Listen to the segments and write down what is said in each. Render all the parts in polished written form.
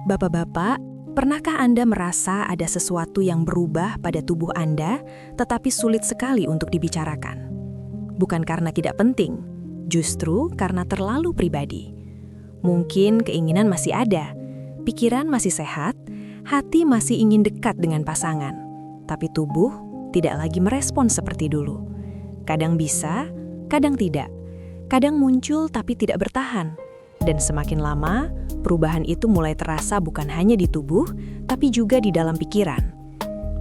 Bapak-bapak, pernahkah Anda merasa ada sesuatu yang berubah pada tubuh Anda, tetapi sulit sekali untuk dibicarakan? Bukan karena tidak penting, justru karena terlalu pribadi. Mungkin keinginan masih ada, pikiran masih sehat, hati masih ingin dekat dengan pasangan, tapi tubuh tidak lagi merespons seperti dulu. Kadang bisa, kadang tidak. Kadang muncul tapi tidak bertahan. Dan semakin lama, perubahan itu mulai terasa bukan hanya di tubuh, tapi juga di dalam pikiran.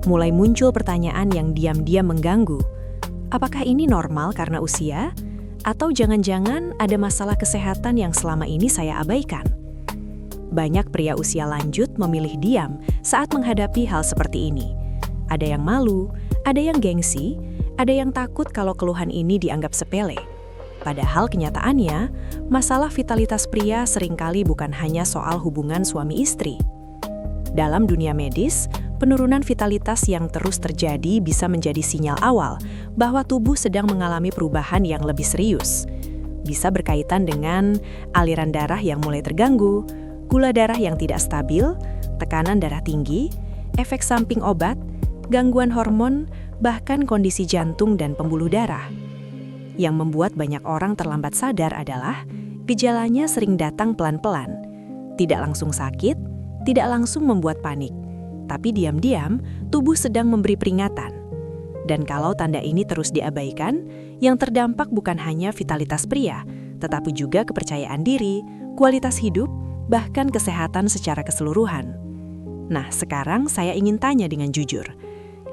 Mulai muncul pertanyaan yang diam-diam mengganggu. Apakah ini normal karena usia? Atau jangan-jangan ada masalah kesehatan yang selama ini saya abaikan? Banyak pria usia lanjut memilih diam saat menghadapi hal seperti ini. Ada yang malu, ada yang gengsi, ada yang takut kalau keluhan ini dianggap sepele. Padahal kenyataannya, masalah vitalitas pria seringkali bukan hanya soal hubungan suami istri. Dalam dunia medis, penurunan vitalitas yang terus terjadi bisa menjadi sinyal awal bahwa tubuh sedang mengalami perubahan yang lebih serius. Bisa berkaitan dengan aliran darah yang mulai terganggu, gula darah yang tidak stabil, tekanan darah tinggi, efek samping obat, gangguan hormon, bahkan kondisi jantung dan pembuluh darah. Yang membuat banyak orang terlambat sadar adalah gejalanya sering datang pelan-pelan, tidak langsung sakit, tidak langsung membuat panik, tapi diam-diam tubuh sedang memberi peringatan. Dan kalau tanda ini terus diabaikan, yang terdampak bukan hanya vitalitas pria, tetapi juga kepercayaan diri, kualitas hidup, bahkan kesehatan secara keseluruhan. Nah, sekarang saya ingin tanya dengan jujur,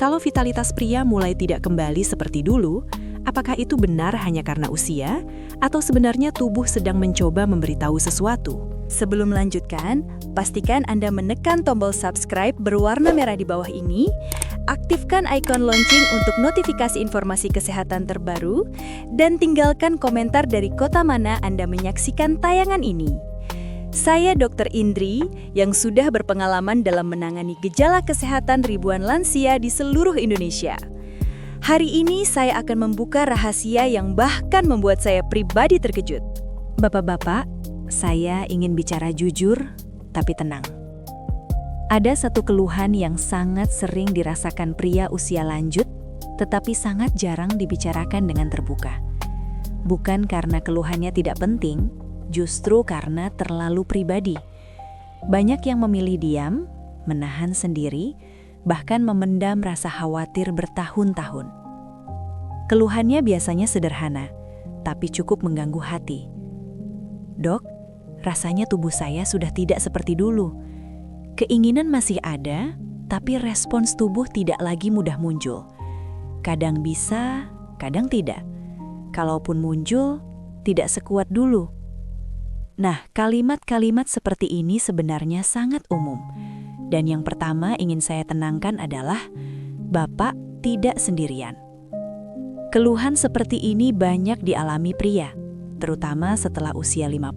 kalau vitalitas pria mulai tidak kembali seperti dulu, apakah itu benar hanya karena usia, atau sebenarnya tubuh sedang mencoba memberitahu sesuatu? Sebelum melanjutkan, pastikan Anda menekan tombol subscribe berwarna merah di bawah ini, aktifkan ikon lonceng untuk notifikasi informasi kesehatan terbaru, dan tinggalkan komentar dari kota mana Anda menyaksikan tayangan ini. Saya Dr. Indri yang sudah berpengalaman dalam menangani gejala kesehatan ribuan lansia di seluruh Indonesia. Hari ini saya akan membuka rahasia yang bahkan membuat saya pribadi terkejut. Bapak-bapak, saya ingin bicara jujur, tapi tenang. Ada satu keluhan yang sangat sering dirasakan pria usia lanjut, tetapi sangat jarang dibicarakan dengan terbuka. Bukan karena keluhannya tidak penting, justru karena terlalu pribadi. Banyak yang memilih diam, menahan sendiri, bahkan memendam rasa khawatir bertahun-tahun. Keluhannya biasanya sederhana, tapi cukup mengganggu hati. Dok, rasanya tubuh saya sudah tidak seperti dulu. Keinginan masih ada, tapi respons tubuh tidak lagi mudah muncul. Kadang bisa, kadang tidak. Kalaupun muncul, tidak sekuat dulu. Nah, kalimat-kalimat seperti ini sebenarnya sangat umum. Dan yang pertama ingin saya tenangkan adalah, Bapak tidak sendirian. Keluhan seperti ini banyak dialami pria, terutama setelah usia 50,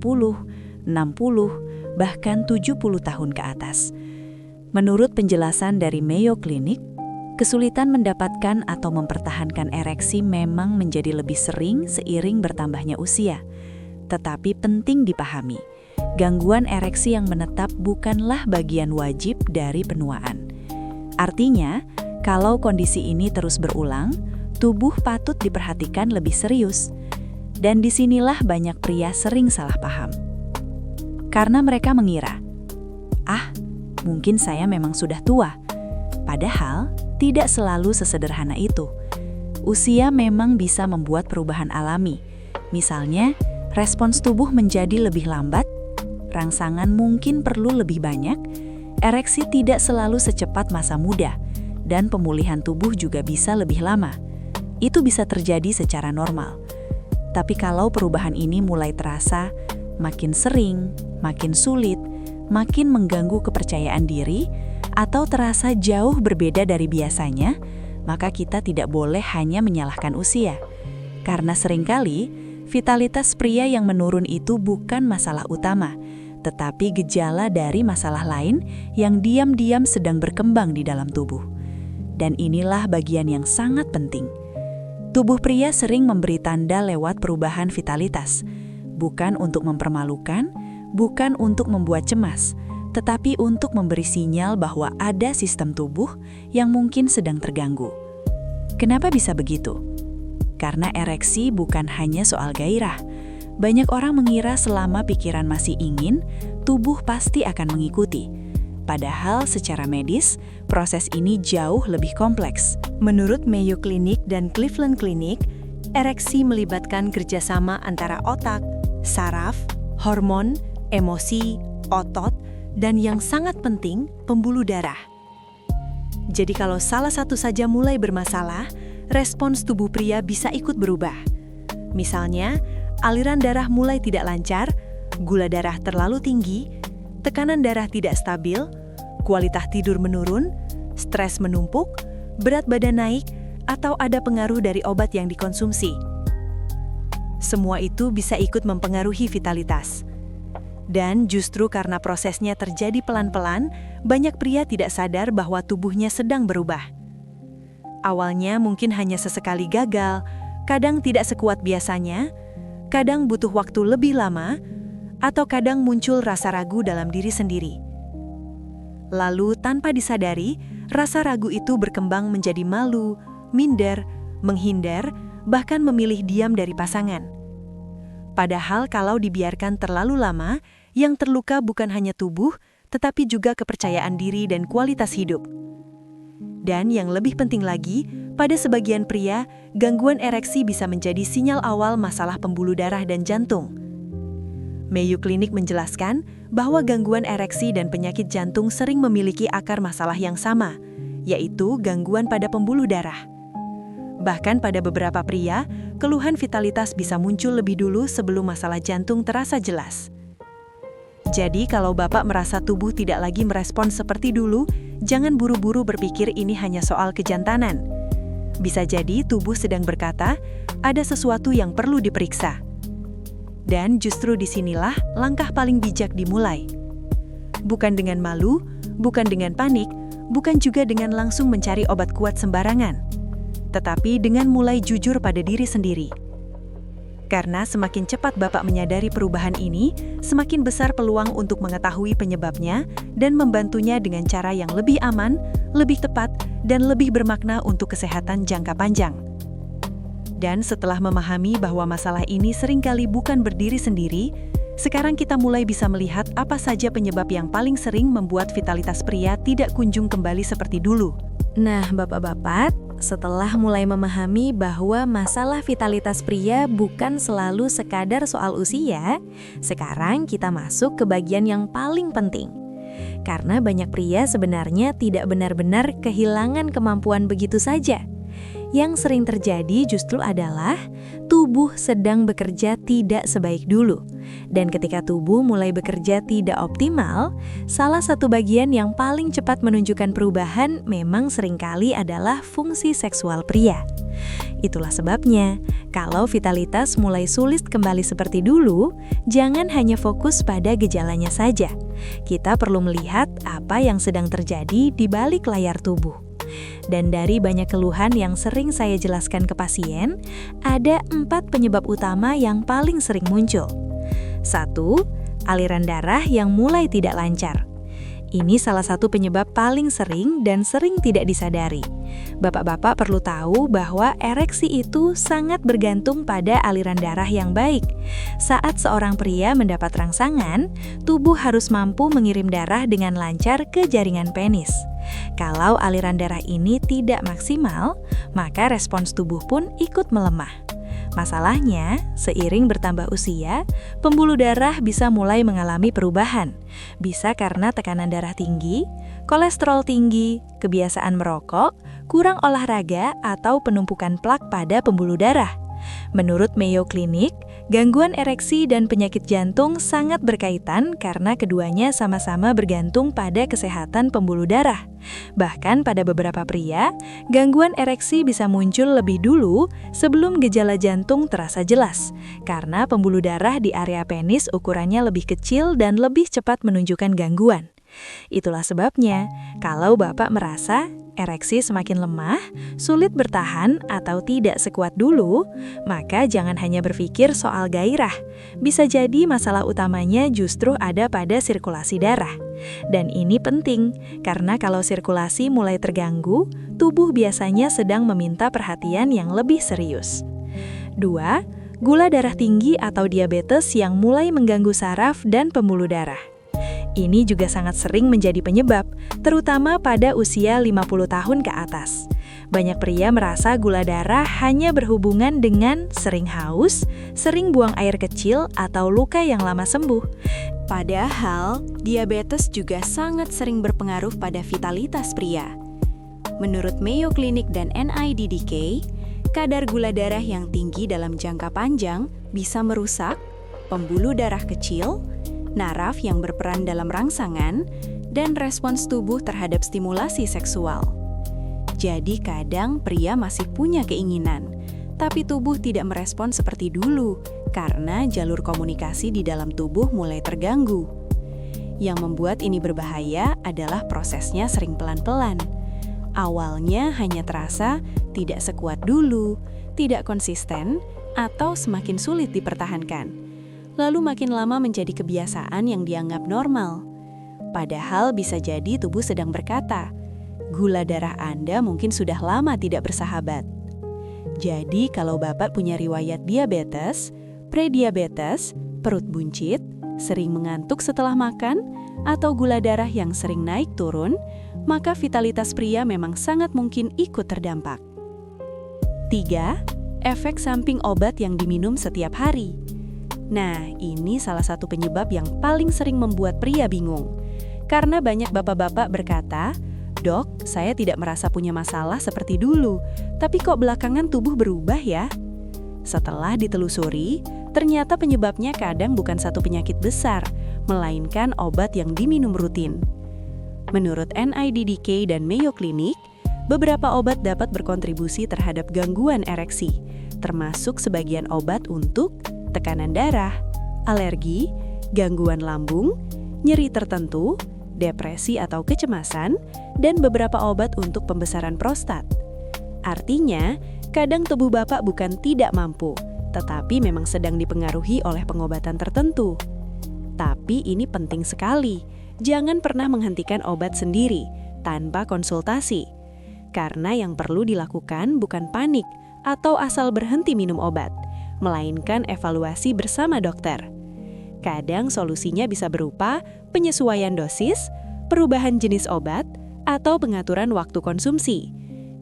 60, bahkan 70 tahun ke atas. Menurut penjelasan dari Mayo Clinic, kesulitan mendapatkan atau mempertahankan ereksi memang menjadi lebih sering seiring bertambahnya usia. Tetapi penting dipahami, gangguan ereksi yang menetap bukanlah bagian wajib dari penuaan. Artinya, kalau kondisi ini terus berulang, tubuh patut diperhatikan lebih serius. Dan disinilah banyak pria sering salah paham. Karena mereka mengira, mungkin saya memang sudah tua. Padahal, tidak selalu sesederhana itu. Usia memang bisa membuat perubahan alami. Misalnya, respons tubuh menjadi lebih lambat, rangsangan mungkin perlu lebih banyak, ereksi tidak selalu secepat masa muda, dan pemulihan tubuh juga bisa lebih lama. Itu bisa terjadi secara normal. Tapi kalau perubahan ini mulai terasa makin sering, makin sulit, makin mengganggu kepercayaan diri, atau terasa jauh berbeda dari biasanya, maka kita tidak boleh hanya menyalahkan usia. Karena seringkali, vitalitas pria yang menurun itu bukan masalah utama, tetapi gejala dari masalah lain yang diam-diam sedang berkembang di dalam tubuh. Dan inilah bagian yang sangat penting. Tubuh pria sering memberi tanda lewat perubahan vitalitas, bukan untuk mempermalukan, bukan untuk membuat cemas, tetapi untuk memberi sinyal bahwa ada sistem tubuh yang mungkin sedang terganggu. Kenapa bisa begitu? Karena ereksi bukan hanya soal gairah. Banyak orang mengira selama pikiran masih ingin, tubuh pasti akan mengikuti. Padahal secara medis, proses ini jauh lebih kompleks. Menurut Mayo Clinic dan Cleveland Clinic, ereksi melibatkan kerjasama antara otak, saraf, hormon, emosi, otot, dan yang sangat penting, pembuluh darah. Jadi kalau salah satu saja mulai bermasalah, respons tubuh pria bisa ikut berubah. Misalnya, aliran darah mulai tidak lancar, gula darah terlalu tinggi, tekanan darah tidak stabil, kualitas tidur menurun, stres menumpuk, berat badan naik, atau ada pengaruh dari obat yang dikonsumsi. Semua itu bisa ikut mempengaruhi vitalitas. Dan justru karena prosesnya terjadi pelan-pelan, banyak pria tidak sadar bahwa tubuhnya sedang berubah. Awalnya mungkin hanya sesekali gagal, kadang tidak sekuat biasanya, kadang butuh waktu lebih lama, atau kadang muncul rasa ragu dalam diri sendiri. Lalu tanpa disadari, rasa ragu itu berkembang menjadi malu, minder, menghindar, bahkan memilih diam dari pasangan. Padahal kalau dibiarkan terlalu lama, yang terluka bukan hanya tubuh, tetapi juga kepercayaan diri dan kualitas hidup. Dan yang lebih penting lagi, pada sebagian pria, gangguan ereksi bisa menjadi sinyal awal masalah pembuluh darah dan jantung. Mayo Clinic menjelaskan bahwa gangguan ereksi dan penyakit jantung sering memiliki akar masalah yang sama, yaitu gangguan pada pembuluh darah. Bahkan pada beberapa pria, keluhan vitalitas bisa muncul lebih dulu sebelum masalah jantung terasa jelas. Jadi kalau Bapak merasa tubuh tidak lagi merespons seperti dulu, jangan buru-buru berpikir ini hanya soal kejantanan. Bisa jadi tubuh sedang berkata, ada sesuatu yang perlu diperiksa. Dan justru disinilah langkah paling bijak dimulai. Bukan dengan malu, bukan dengan panik, bukan juga dengan langsung mencari obat kuat sembarangan. Tetapi dengan mulai jujur pada diri sendiri. Karena semakin cepat Bapak menyadari perubahan ini, semakin besar peluang untuk mengetahui penyebabnya dan membantunya dengan cara yang lebih aman, lebih tepat, dan lebih bermakna untuk kesehatan jangka panjang. Dan setelah memahami bahwa masalah ini seringkali bukan berdiri sendiri, sekarang kita mulai bisa melihat apa saja penyebab yang paling sering membuat vitalitas pria tidak kunjung kembali seperti dulu. Nah, Bapak-bapak, setelah mulai memahami bahwa masalah vitalitas pria bukan selalu sekadar soal usia, sekarang kita masuk ke bagian yang paling penting. Karena banyak pria sebenarnya tidak benar-benar kehilangan kemampuan begitu saja. Yang sering terjadi justru adalah tubuh sedang bekerja tidak sebaik dulu. Dan ketika tubuh mulai bekerja tidak optimal, salah satu bagian yang paling cepat menunjukkan perubahan memang seringkali adalah fungsi seksual pria. Itulah sebabnya, kalau vitalitas mulai sulit kembali seperti dulu, jangan hanya fokus pada gejalanya saja. Kita perlu melihat apa yang sedang terjadi di balik layar tubuh. Dan dari banyak keluhan yang sering saya jelaskan ke pasien, ada 4 penyebab utama yang paling sering muncul. 1. Aliran darah yang mulai tidak lancar. Ini salah satu penyebab paling sering dan sering tidak disadari. Bapak-bapak perlu tahu bahwa ereksi itu sangat bergantung pada aliran darah yang baik. Saat seorang pria mendapat rangsangan, tubuh harus mampu mengirim darah dengan lancar ke jaringan penis. Kalau aliran darah ini tidak maksimal, maka respons tubuh pun ikut melemah. Masalahnya, seiring bertambah usia, pembuluh darah bisa mulai mengalami perubahan. Bisa karena tekanan darah tinggi, kolesterol tinggi, kebiasaan merokok, kurang olahraga, atau penumpukan plak pada pembuluh darah. Menurut Mayo Clinic, gangguan ereksi dan penyakit jantung sangat berkaitan karena keduanya sama-sama bergantung pada kesehatan pembuluh darah. Bahkan pada beberapa pria, gangguan ereksi bisa muncul lebih dulu sebelum gejala jantung terasa jelas, karena pembuluh darah di area penis ukurannya lebih kecil dan lebih cepat menunjukkan gangguan. Itulah sebabnya, kalau Bapak merasa ereksi semakin lemah, sulit bertahan, atau tidak sekuat dulu, maka jangan hanya berpikir soal gairah. Bisa jadi masalah utamanya justru ada pada sirkulasi darah. Dan ini penting, karena kalau sirkulasi mulai terganggu, tubuh biasanya sedang meminta perhatian yang lebih serius. 2. Gula darah tinggi atau diabetes yang mulai mengganggu saraf dan pembuluh darah. Ini juga sangat sering menjadi penyebab, terutama pada usia 50 tahun ke atas. Banyak pria merasa gula darah hanya berhubungan dengan sering haus, sering buang air kecil, atau luka yang lama sembuh. Padahal, diabetes juga sangat sering berpengaruh pada vitalitas pria. Menurut Mayo Clinic dan NIDDK, kadar gula darah yang tinggi dalam jangka panjang bisa merusak pembuluh darah kecil, naraf yang berperan dalam rangsangan, dan respons tubuh terhadap stimulasi seksual. Jadi kadang pria masih punya keinginan, tapi tubuh tidak merespon seperti dulu karena jalur komunikasi di dalam tubuh mulai terganggu. Yang membuat ini berbahaya adalah prosesnya sering pelan-pelan. Awalnya hanya terasa tidak sekuat dulu, tidak konsisten, atau semakin sulit dipertahankan. Lalu makin lama menjadi kebiasaan yang dianggap normal. Padahal bisa jadi tubuh sedang berkata, gula darah Anda mungkin sudah lama tidak bersahabat. Jadi kalau Bapak punya riwayat diabetes, prediabetes, perut buncit, sering mengantuk setelah makan, atau gula darah yang sering naik turun, maka vitalitas pria memang sangat mungkin ikut terdampak. 3. Efek samping obat yang diminum setiap hari. Nah, ini salah satu penyebab yang paling sering membuat pria bingung. Karena banyak bapak-bapak berkata, "Dok, saya tidak merasa punya masalah seperti dulu, tapi kok belakangan tubuh berubah ya?" Setelah ditelusuri, ternyata penyebabnya kadang bukan satu penyakit besar, melainkan obat yang diminum rutin. Menurut NIDDK dan Mayo Clinic, beberapa obat dapat berkontribusi terhadap gangguan ereksi, termasuk sebagian obat untuk tekanan darah, alergi, gangguan lambung, nyeri tertentu, depresi atau kecemasan, dan beberapa obat untuk pembesaran prostat. Artinya, kadang tubuh Bapak bukan tidak mampu, tetapi memang sedang dipengaruhi oleh pengobatan tertentu. Tapi ini penting sekali, jangan pernah menghentikan obat sendiri, tanpa konsultasi. Karena yang perlu dilakukan bukan panik atau asal berhenti minum obat, melainkan evaluasi bersama dokter. Kadang solusinya bisa berupa penyesuaian dosis, perubahan jenis obat, atau pengaturan waktu konsumsi.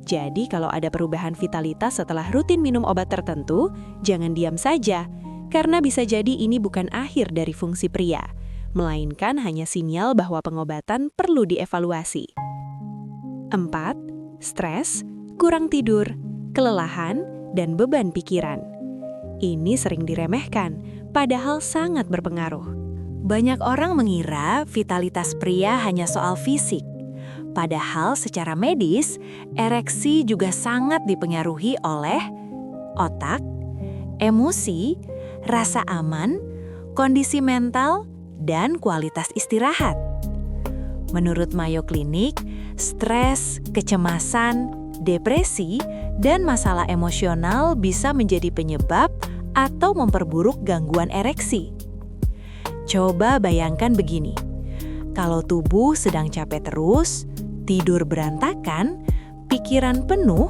Jadi kalau ada perubahan vitalitas setelah rutin minum obat tertentu, jangan diam saja, karena bisa jadi ini bukan akhir dari fungsi pria, melainkan hanya sinyal bahwa pengobatan perlu dievaluasi. 4. Stres, kurang tidur, kelelahan, dan beban pikiran. Ini sering diremehkan, padahal sangat berpengaruh. Banyak orang mengira vitalitas pria hanya soal fisik. Padahal secara medis, ereksi juga sangat dipengaruhi oleh otak, emosi, rasa aman, kondisi mental, dan kualitas istirahat. Menurut Mayo Clinic, stres, kecemasan, depresi, dan masalah emosional bisa menjadi penyebab atau memperburuk gangguan ereksi. Coba bayangkan begini, kalau tubuh sedang capek terus, tidur berantakan, pikiran penuh,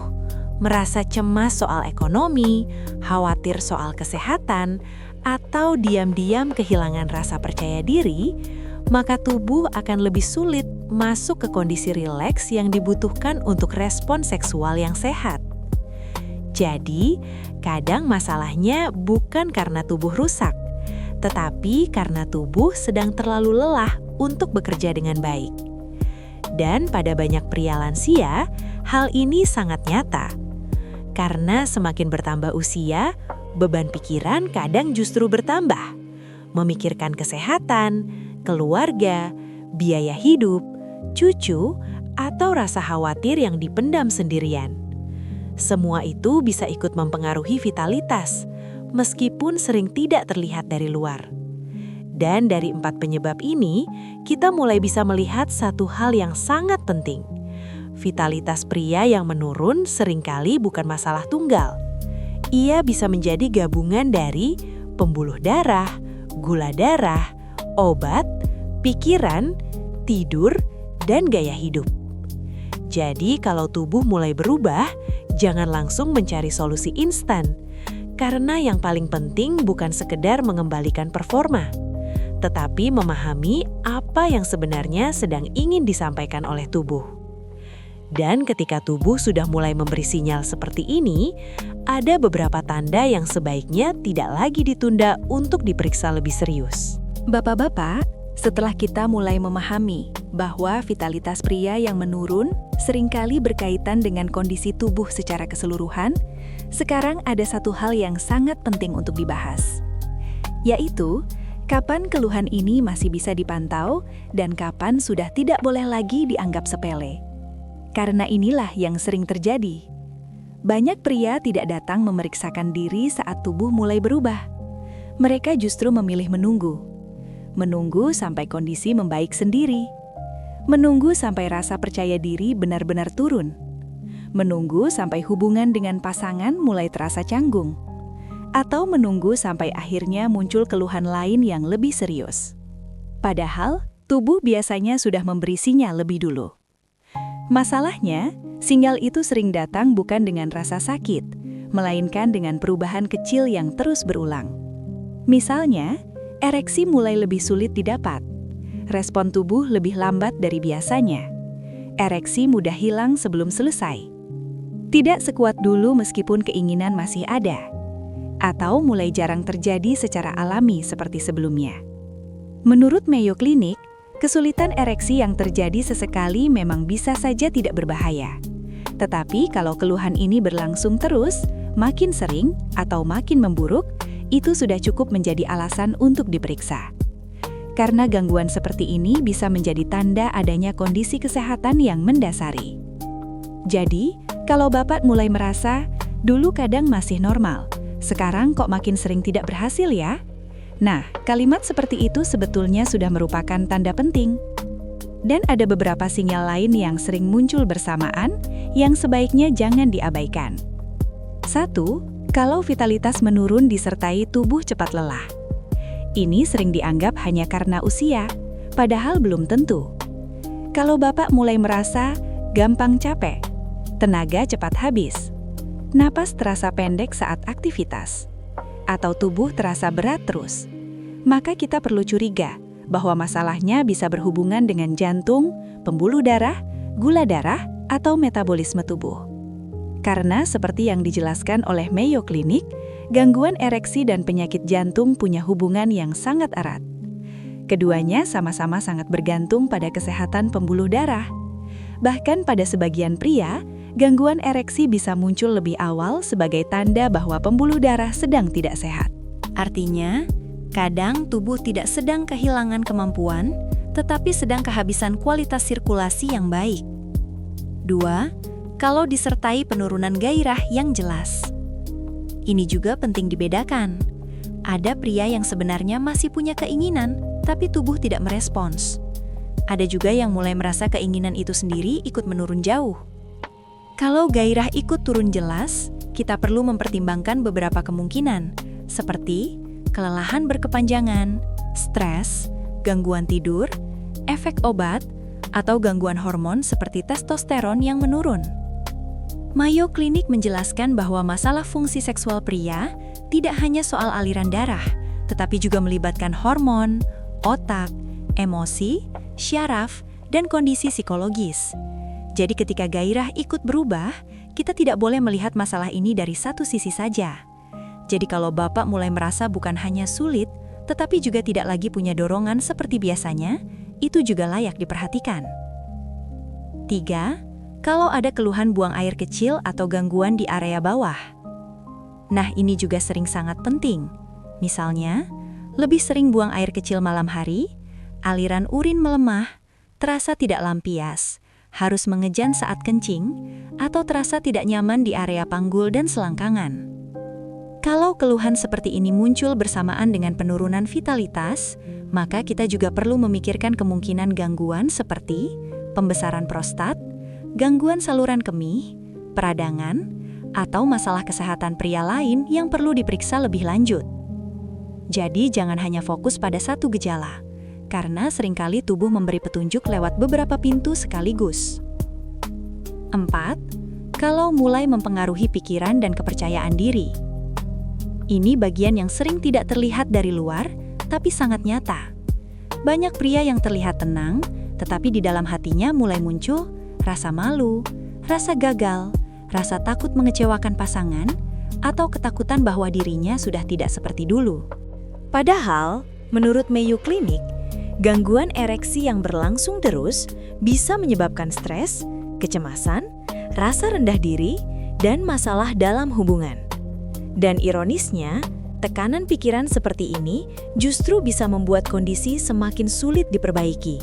merasa cemas soal ekonomi, khawatir soal kesehatan, atau diam-diam kehilangan rasa percaya diri, maka tubuh akan lebih sulit masuk ke kondisi rileks yang dibutuhkan untuk respon seksual yang sehat. Jadi, kadang masalahnya bukan karena tubuh rusak, tetapi karena tubuh sedang terlalu lelah untuk bekerja dengan baik. Dan pada banyak pria lansia, hal ini sangat nyata. Karena semakin bertambah usia, beban pikiran kadang justru bertambah. Memikirkan kesehatan, keluarga, biaya hidup, cucu, atau rasa khawatir yang dipendam sendirian. Semua itu bisa ikut mempengaruhi vitalitas, meskipun sering tidak terlihat dari luar. Dan dari 4 penyebab ini, kita mulai bisa melihat satu hal yang sangat penting. Vitalitas pria yang menurun seringkali bukan masalah tunggal. Ia bisa menjadi gabungan dari pembuluh darah, gula darah, obat, pikiran, tidur, dan gaya hidup. Jadi kalau tubuh mulai berubah, jangan langsung mencari solusi instan. Karena yang paling penting bukan sekedar mengembalikan performa, tetapi memahami apa yang sebenarnya sedang ingin disampaikan oleh tubuh. Dan ketika tubuh sudah mulai memberi sinyal seperti ini, ada beberapa tanda yang sebaiknya tidak lagi ditunda untuk diperiksa lebih serius. Bapak-bapak, setelah kita mulai memahami bahwa vitalitas pria yang menurun seringkali berkaitan dengan kondisi tubuh secara keseluruhan, sekarang ada satu hal yang sangat penting untuk dibahas, yaitu kapan keluhan ini masih bisa dipantau dan kapan sudah tidak boleh lagi dianggap sepele. Karena inilah yang sering terjadi. Banyak pria tidak datang memeriksakan diri saat tubuh mulai berubah. Mereka justru memilih menunggu. Menunggu sampai kondisi membaik sendiri. Menunggu sampai rasa percaya diri benar-benar turun. Menunggu sampai hubungan dengan pasangan mulai terasa canggung. Atau menunggu sampai akhirnya muncul keluhan lain yang lebih serius. Padahal, tubuh biasanya sudah memberi sinyal lebih dulu. Masalahnya, sinyal itu sering datang bukan dengan rasa sakit, melainkan dengan perubahan kecil yang terus berulang. Misalnya, ereksi mulai lebih sulit didapat. Respon tubuh lebih lambat dari biasanya. Ereksi mudah hilang sebelum selesai. Tidak sekuat dulu meskipun keinginan masih ada. Atau mulai jarang terjadi secara alami seperti sebelumnya. Menurut Mayo Clinic, kesulitan ereksi yang terjadi sesekali memang bisa saja tidak berbahaya. Tetapi kalau keluhan ini berlangsung terus, makin sering atau makin memburuk, itu sudah cukup menjadi alasan untuk diperiksa. Karena gangguan seperti ini bisa menjadi tanda adanya kondisi kesehatan yang mendasari. Jadi, kalau Bapak mulai merasa, dulu kadang masih normal, sekarang kok makin sering tidak berhasil ya? Nah, kalimat seperti itu sebetulnya sudah merupakan tanda penting. Dan ada beberapa sinyal lain yang sering muncul bersamaan, yang sebaiknya jangan diabaikan. 1. Kalau vitalitas menurun disertai tubuh cepat lelah. Ini sering dianggap hanya karena usia, padahal belum tentu. Kalau Bapak mulai merasa gampang capek, tenaga cepat habis, napas terasa pendek saat aktivitas, atau tubuh terasa berat terus, maka kita perlu curiga bahwa masalahnya bisa berhubungan dengan jantung, pembuluh darah, gula darah, atau metabolisme tubuh. Karena seperti yang dijelaskan oleh Mayo Clinic, gangguan ereksi dan penyakit jantung punya hubungan yang sangat erat. Keduanya sama-sama sangat bergantung pada kesehatan pembuluh darah. Bahkan pada sebagian pria, gangguan ereksi bisa muncul lebih awal sebagai tanda bahwa pembuluh darah sedang tidak sehat. Artinya, kadang tubuh tidak sedang kehilangan kemampuan, tetapi sedang kehabisan kualitas sirkulasi yang baik. 2. Kalau disertai penurunan gairah yang jelas. Ini juga penting dibedakan. Ada pria yang sebenarnya masih punya keinginan, tapi tubuh tidak merespons. Ada juga yang mulai merasa keinginan itu sendiri ikut menurun jauh. Kalau gairah ikut turun jelas, kita perlu mempertimbangkan beberapa kemungkinan, seperti kelelahan berkepanjangan, stres, gangguan tidur, efek obat, atau gangguan hormon seperti testosteron yang menurun. Mayo Clinic menjelaskan bahwa masalah fungsi seksual pria tidak hanya soal aliran darah, tetapi juga melibatkan hormon, otak, emosi, syaraf, dan kondisi psikologis. Jadi ketika gairah ikut berubah, kita tidak boleh melihat masalah ini dari satu sisi saja. Jadi kalau Bapak mulai merasa bukan hanya sulit, tetapi juga tidak lagi punya dorongan seperti biasanya, itu juga layak diperhatikan. 3. Kalau ada keluhan buang air kecil atau gangguan di area bawah. Nah, ini juga sering sangat penting. Misalnya, lebih sering buang air kecil malam hari, aliran urin melemah, terasa tidak lampias, harus mengejan saat kencing, atau terasa tidak nyaman di area panggul dan selangkangan. Kalau keluhan seperti ini muncul bersamaan dengan penurunan vitalitas, maka kita juga perlu memikirkan kemungkinan gangguan seperti pembesaran prostat, gangguan saluran kemih, peradangan, atau masalah kesehatan pria lain yang perlu diperiksa lebih lanjut. Jadi jangan hanya fokus pada satu gejala, karena seringkali tubuh memberi petunjuk lewat beberapa pintu sekaligus. 4. Kalau mulai mempengaruhi pikiran dan kepercayaan diri. Ini bagian yang sering tidak terlihat dari luar, tapi sangat nyata. Banyak pria yang terlihat tenang, tetapi di dalam hatinya mulai muncul rasa malu, rasa gagal, rasa takut mengecewakan pasangan, atau ketakutan bahwa dirinya sudah tidak seperti dulu. Padahal, menurut Mayo Clinic, gangguan ereksi yang berlangsung terus bisa menyebabkan stres, kecemasan, rasa rendah diri, dan masalah dalam hubungan. Dan ironisnya, tekanan pikiran seperti ini justru bisa membuat kondisi semakin sulit diperbaiki.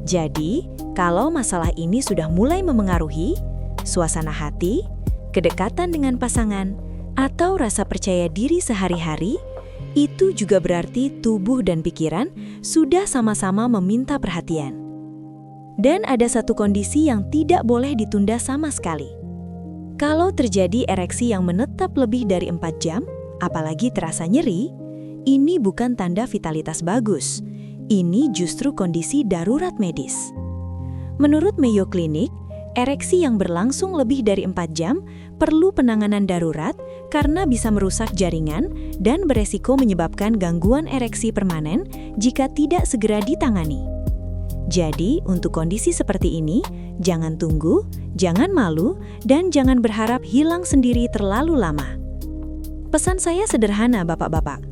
Jadi, kalau masalah ini sudah mulai memengaruhi suasana hati, kedekatan dengan pasangan, atau rasa percaya diri sehari-hari, itu juga berarti tubuh dan pikiran sudah sama-sama meminta perhatian. Dan ada satu kondisi yang tidak boleh ditunda sama sekali. Kalau terjadi ereksi yang menetap lebih dari 4 jam, apalagi terasa nyeri, ini bukan tanda vitalitas bagus. Ini justru kondisi darurat medis. Menurut Mayo Clinic, ereksi yang berlangsung lebih dari 4 jam perlu penanganan darurat karena bisa merusak jaringan dan beresiko menyebabkan gangguan ereksi permanen jika tidak segera ditangani. Jadi, untuk kondisi seperti ini, jangan tunggu, jangan malu, dan jangan berharap hilang sendiri terlalu lama. Pesan saya sederhana, Bapak-bapak.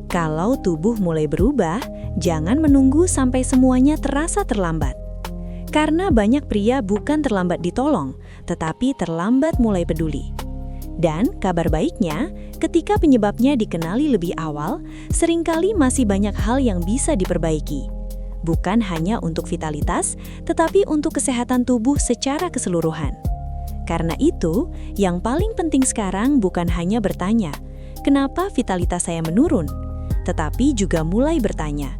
Kalau tubuh mulai berubah, jangan menunggu sampai semuanya terasa terlambat. Karena banyak pria bukan terlambat ditolong, tetapi terlambat mulai peduli. Dan kabar baiknya, ketika penyebabnya dikenali lebih awal, seringkali masih banyak hal yang bisa diperbaiki. Bukan hanya untuk vitalitas, tetapi untuk kesehatan tubuh secara keseluruhan. Karena itu, yang paling penting sekarang bukan hanya bertanya, kenapa vitalitas saya menurun? Tetapi juga mulai bertanya,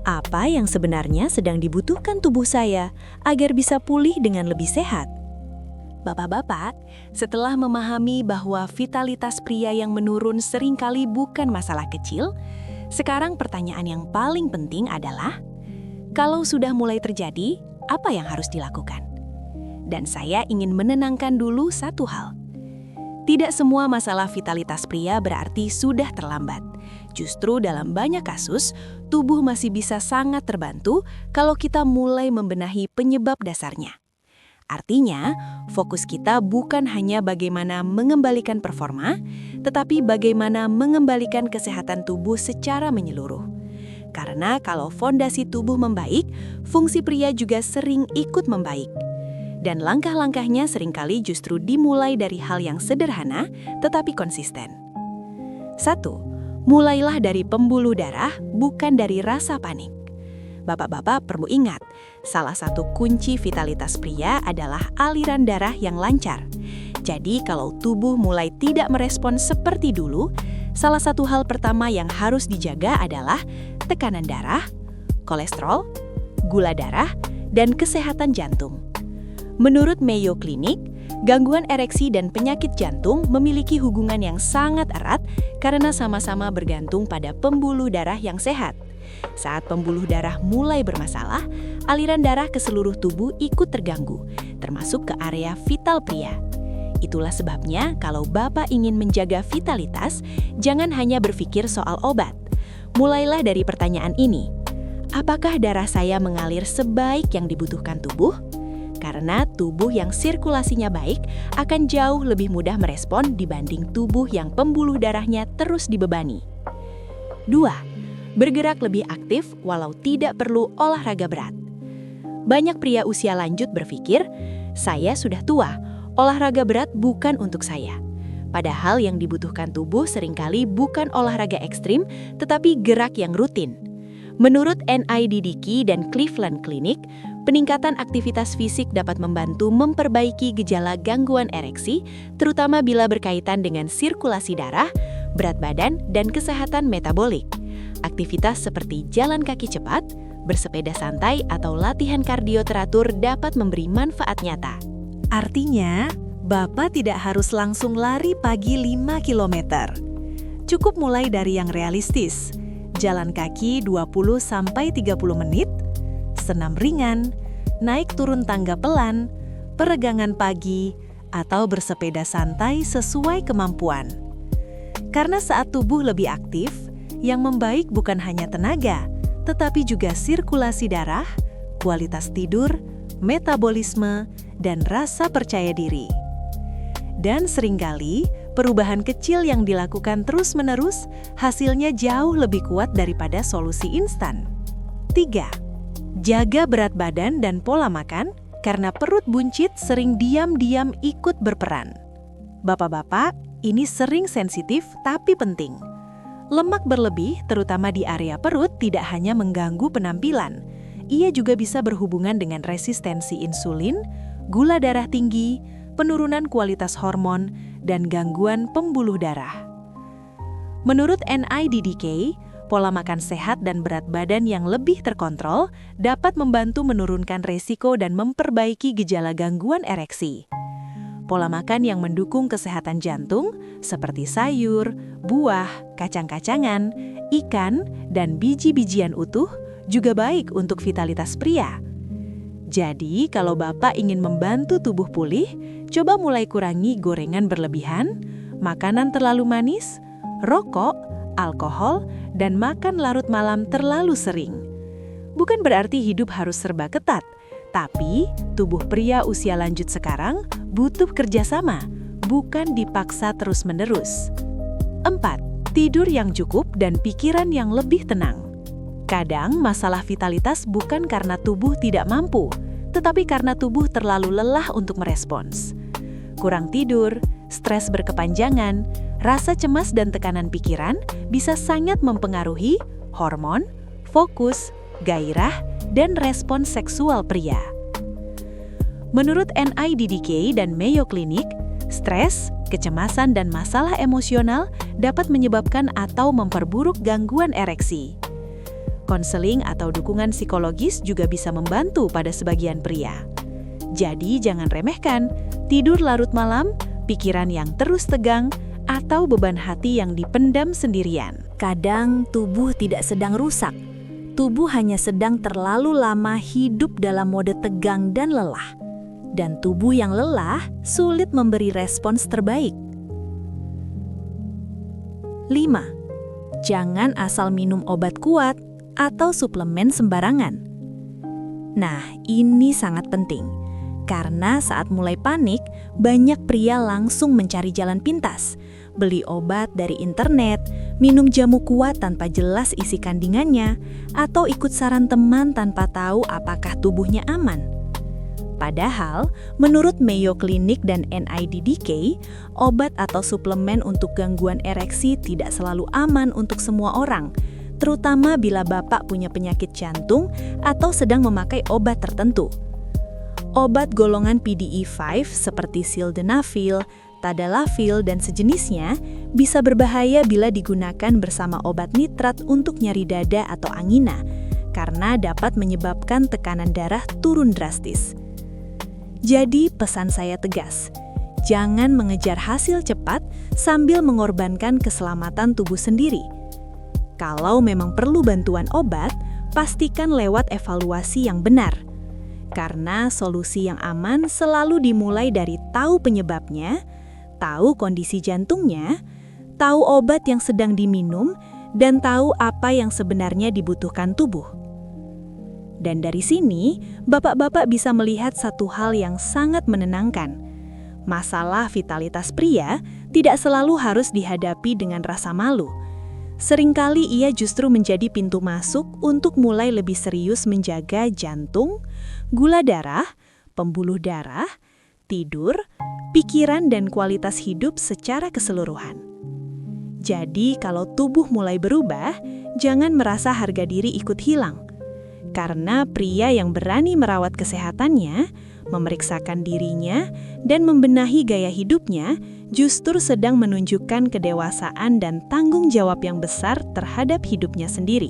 apa yang sebenarnya sedang dibutuhkan tubuh saya agar bisa pulih dengan lebih sehat? Bapak-bapak, setelah memahami bahwa vitalitas pria yang menurun seringkali bukan masalah kecil, sekarang pertanyaan yang paling penting adalah, kalau sudah mulai terjadi, apa yang harus dilakukan? Dan saya ingin menenangkan dulu satu hal. Tidak semua masalah vitalitas pria berarti sudah terlambat. Justru dalam banyak kasus, tubuh masih bisa sangat terbantu kalau kita mulai membenahi penyebab dasarnya. Artinya, fokus kita bukan hanya bagaimana mengembalikan performa, tetapi bagaimana mengembalikan kesehatan tubuh secara menyeluruh. Karena kalau fondasi tubuh membaik, fungsi pria juga sering ikut membaik. Dan langkah-langkahnya seringkali justru dimulai dari hal yang sederhana, tetapi konsisten. 1. Mulailah dari pembuluh darah, bukan dari rasa panik. Bapak-bapak perlu ingat, salah satu kunci vitalitas pria adalah aliran darah yang lancar. Jadi kalau tubuh mulai tidak merespon seperti dulu, salah satu hal pertama yang harus dijaga adalah tekanan darah, kolesterol, gula darah, dan kesehatan jantung. Menurut Mayo Clinic, gangguan ereksi dan penyakit jantung memiliki hubungan yang sangat erat karena sama-sama bergantung pada pembuluh darah yang sehat. Saat pembuluh darah mulai bermasalah, aliran darah ke seluruh tubuh ikut terganggu, termasuk ke area vital pria. Itulah sebabnya kalau Bapak ingin menjaga vitalitas, jangan hanya berpikir soal obat. Mulailah dari pertanyaan ini. Apakah darah saya mengalir sebaik yang dibutuhkan tubuh? Karena tubuh yang sirkulasinya baik akan jauh lebih mudah merespon dibanding tubuh yang pembuluh darahnya terus dibebani. 2. Bergerak lebih aktif walau tidak perlu olahraga berat. Banyak pria usia lanjut berpikir, saya sudah tua, olahraga berat bukan untuk saya. Padahal yang dibutuhkan tubuh seringkali bukan olahraga ekstrim, tetapi gerak yang rutin. Menurut NIDDQ dan Cleveland Clinic, peningkatan aktivitas fisik dapat membantu memperbaiki gejala gangguan ereksi, terutama bila berkaitan dengan sirkulasi darah, berat badan, dan kesehatan metabolik. Aktivitas seperti jalan kaki cepat, Bersepeda santai atau latihan kardio teratur dapat memberi manfaat nyata. Artinya, Bapak tidak harus langsung lari pagi 5 km. Cukup mulai dari yang realistis. Jalan kaki 20-30 menit, senam ringan, naik turun tangga pelan, peregangan pagi, atau bersepeda santai sesuai kemampuan. Karena saat tubuh lebih aktif, yang membaik bukan hanya tenaga, tetapi juga sirkulasi darah, kualitas tidur, metabolisme, dan rasa percaya diri. Dan seringkali, perubahan kecil yang dilakukan terus-menerus hasilnya jauh lebih kuat daripada solusi instan. 3. Jaga berat badan dan pola makan karena perut buncit sering diam-diam ikut berperan. Bapak-bapak, ini sering sensitif tapi penting. Lemak berlebih, terutama di area perut, tidak hanya mengganggu penampilan. Ia juga bisa berhubungan dengan resistensi insulin, gula darah tinggi, penurunan kualitas hormon, dan gangguan pembuluh darah. Menurut NIDDK, pola makan sehat dan berat badan yang lebih terkontrol dapat membantu menurunkan resiko dan memperbaiki gejala gangguan ereksi. Pola makan yang mendukung kesehatan jantung, seperti sayur, buah, kacang-kacangan, ikan, dan biji-bijian utuh, juga baik untuk vitalitas pria. Jadi, kalau Bapak ingin membantu tubuh pulih, coba mulai kurangi gorengan berlebihan, makanan terlalu manis, rokok, alkohol, dan makan larut malam terlalu sering. Bukan berarti hidup harus serba ketat, tapi tubuh pria usia lanjut sekarang butuh kerjasama, bukan dipaksa terus-menerus. 4. Tidur yang cukup dan pikiran yang lebih tenang. Kadang masalah vitalitas bukan karena tubuh tidak mampu, tetapi karena tubuh terlalu lelah untuk merespons. Kurang tidur, stres berkepanjangan, rasa cemas dan tekanan pikiran bisa sangat mempengaruhi hormon, fokus, gairah, dan respons seksual pria. Menurut NIDDK dan Mayo Clinic, stres, kecemasan, dan masalah emosional dapat menyebabkan atau memperburuk gangguan ereksi. Konseling atau dukungan psikologis juga bisa membantu pada sebagian pria. Jadi jangan remehkan tidur larut malam, pikiran yang terus tegang, atau beban hati yang dipendam sendirian. Kadang tubuh tidak sedang rusak. Tubuh hanya sedang terlalu lama hidup dalam mode tegang dan lelah. Dan tubuh yang lelah sulit memberi respons terbaik. 5. Jangan asal minum obat kuat atau suplemen sembarangan. Nah, ini sangat penting. Karena saat mulai panik, banyak pria langsung mencari jalan pintas. Beli obat dari internet, minum jamu kuat tanpa jelas isi kandungannya, atau ikut saran teman tanpa tahu apakah tubuhnya aman. Padahal, menurut Mayo Clinic dan NIDDK, obat atau suplemen untuk gangguan ereksi tidak selalu aman untuk semua orang, terutama bila Bapak punya penyakit jantung atau sedang memakai obat tertentu. Obat golongan PDE5 seperti sildenafil, tadalafil, dan sejenisnya bisa berbahaya bila digunakan bersama obat nitrat untuk nyeri dada atau angina, karena dapat menyebabkan tekanan darah turun drastis. Jadi pesan saya tegas, jangan mengejar hasil cepat sambil mengorbankan keselamatan tubuh sendiri. Kalau memang perlu bantuan obat, pastikan lewat evaluasi yang benar. Karena solusi yang aman selalu dimulai dari tahu penyebabnya, tahu kondisi jantungnya, tahu obat yang sedang diminum, dan tahu apa yang sebenarnya dibutuhkan tubuh. Dan dari sini, bapak-bapak bisa melihat satu hal yang sangat menenangkan. Masalah vitalitas pria tidak selalu harus dihadapi dengan rasa malu. Seringkali ia justru menjadi pintu masuk untuk mulai lebih serius menjaga jantung, gula darah, pembuluh darah, tidur, pikiran, dan kualitas hidup secara keseluruhan. Jadi, kalau tubuh mulai berubah, jangan merasa harga diri ikut hilang. Karena pria yang berani merawat kesehatannya, memeriksakan dirinya, dan membenahi gaya hidupnya justru sedang menunjukkan kedewasaan dan tanggung jawab yang besar terhadap hidupnya sendiri.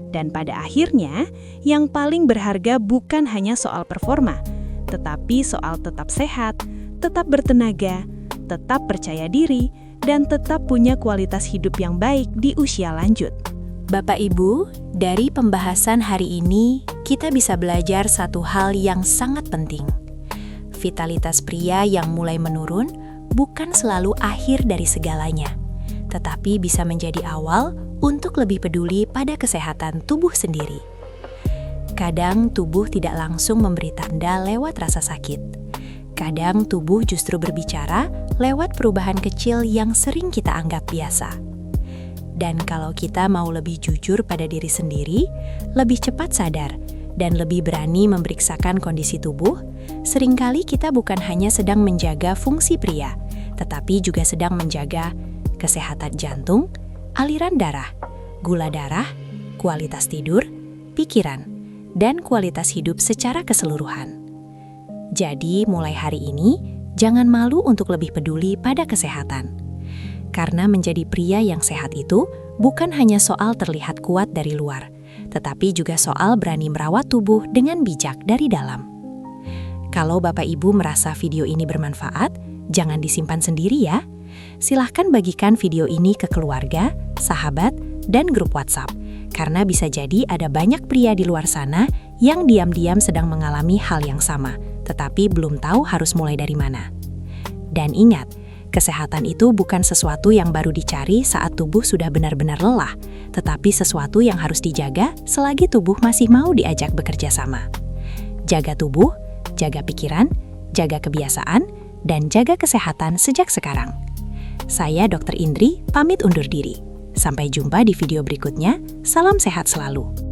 Dan pada akhirnya, yang paling berharga bukan hanya soal performa, tetapi soal tetap sehat, tetap bertenaga, tetap percaya diri, dan tetap punya kualitas hidup yang baik di usia lanjut. Bapak Ibu, dari pembahasan hari ini, kita bisa belajar satu hal yang sangat penting. Vitalitas pria yang mulai menurun bukan selalu akhir dari segalanya, tetapi bisa menjadi awal untuk lebih peduli pada kesehatan tubuh sendiri. Kadang tubuh tidak langsung memberi tanda lewat rasa sakit. Kadang tubuh justru berbicara lewat perubahan kecil yang sering kita anggap biasa. Dan kalau kita mau lebih jujur pada diri sendiri, lebih cepat sadar, dan lebih berani memeriksakan kondisi tubuh, seringkali kita bukan hanya sedang menjaga fungsi pria, tetapi juga sedang menjaga kesehatan jantung, aliran darah, gula darah, kualitas tidur, pikiran, dan kualitas hidup secara keseluruhan. Jadi, mulai hari ini, jangan malu untuk lebih peduli pada kesehatan. Karena menjadi pria yang sehat itu bukan hanya soal terlihat kuat dari luar, tetapi juga soal berani merawat tubuh dengan bijak dari dalam. Kalau Bapak Ibu merasa video ini bermanfaat, jangan disimpan sendiri ya. Silahkan bagikan video ini ke keluarga, sahabat, dan grup WhatsApp. Karena bisa jadi ada banyak pria di luar sana yang diam-diam sedang mengalami hal yang sama, tetapi belum tahu harus mulai dari mana. Dan ingat, kesehatan itu bukan sesuatu yang baru dicari saat tubuh sudah benar-benar lelah, tetapi sesuatu yang harus dijaga selagi tubuh masih mau diajak bekerja sama. Jaga tubuh, jaga pikiran, jaga kebiasaan, dan jaga kesehatan sejak sekarang. Saya Dr. Indri, pamit undur diri. Sampai jumpa di video berikutnya. Salam sehat selalu.